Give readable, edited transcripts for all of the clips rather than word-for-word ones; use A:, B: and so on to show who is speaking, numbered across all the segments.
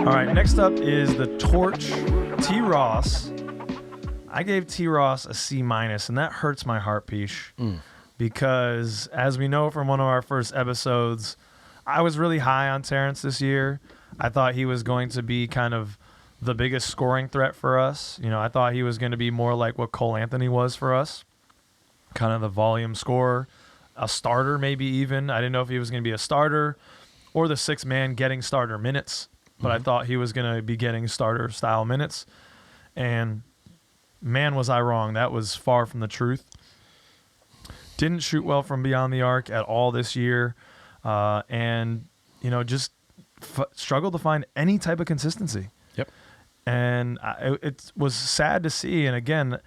A: All right, next up is the Torch, T. Ross. I gave T. Ross a C-, and that hurts my heart, Pish, because as we know from one of our first episodes, I was really high on Terrence this year. I thought he was going to be kind of the biggest scoring threat for us. You know, I thought he was going to be more like what Cole Anthony was for us, kind of the volume scorer, a starter maybe even. I didn't know if he was going to be a starter or the sixth man getting starter minutes, but I thought he was going to be getting starter-style minutes. And, man, was I wrong. That was far from the truth. Didn't shoot well from beyond the arc at all this year. And, you know, just struggled to find any type of consistency.
B: Yep.
A: And it was sad to see. And, again,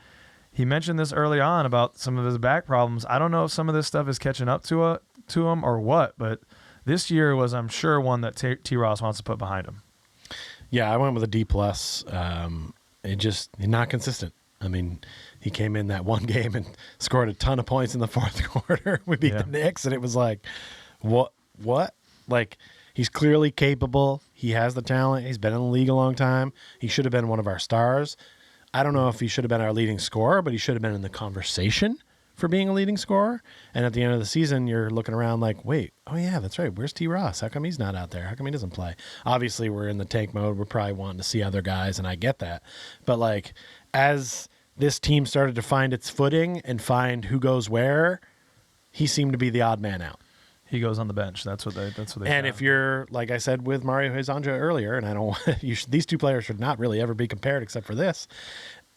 A: he mentioned this early on about some of his back problems. I don't know if some of this stuff is catching up to him or what, but this year was, I'm sure, one that T. Ross wants to put behind him.
B: Yeah, I went with a D+. He's not consistent. I mean, he came in that one game and scored a ton of points in the fourth quarter. We beat the Knicks, and it was like, what? Like, he's clearly capable. He has the talent. He's been in the league a long time. He should have been one of our stars. I don't know if he should have been our leading scorer, but he should have been in the conversation for being a leading scorer. And at the end of the season, you're looking around like, wait, oh yeah, that's right. Where's T. Ross? How come he's not out there? How come he doesn't play? Obviously, we're in the tank mode. We're probably wanting to see other guys, and I get that. But like, as this team started to find its footing and find who goes where, he seemed to be the odd man out.
A: He goes on the bench. That's what they. And
B: found. If you're, like I said with Mario Hezonja earlier, and I don't, these two players should not really ever be compared except for this.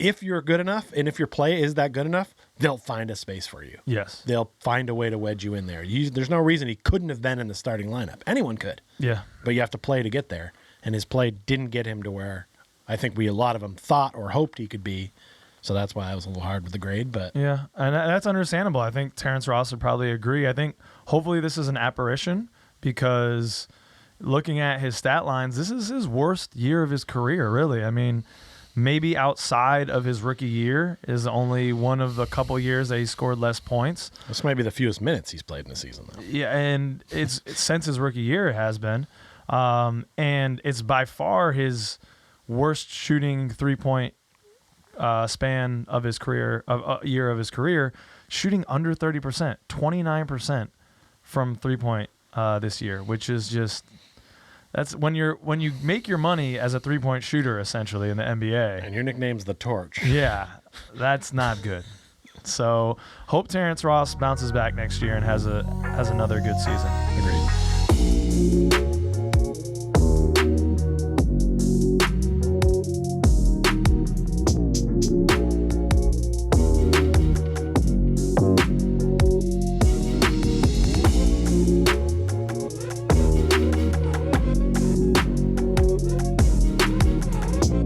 B: If you're good enough, and if your play is that good enough, they'll find a space for you.
A: Yes.
B: They'll find a way to wedge you in there. There's no reason he couldn't have been in the starting lineup. Anyone could.
A: Yeah.
B: But you have to play to get there. And his play didn't get him to where I think a lot of them thought or hoped he could be. So that's why I was a little hard with the grade. But
A: yeah, and that's understandable. I think Terrence Ross would probably agree. I think hopefully this is an apparition because looking at his stat lines, this is his worst year of his career, really. I mean, maybe outside of his rookie year is only one of the couple years that he scored less points.
B: This might be the fewest minutes he's played in the season, though.
A: Yeah, and it's since his rookie year it has been. And it's by far his worst shooting three-point span of his career, year of his career, shooting under 30%, 29% from three-point this year, which is just... That's when you make your money as a three-point shooter, essentially, in the NBA.
B: And your nickname's the Torch.
A: Yeah, that's not good. So hope Terrence Ross bounces back next year and has another good season.
B: Agreed.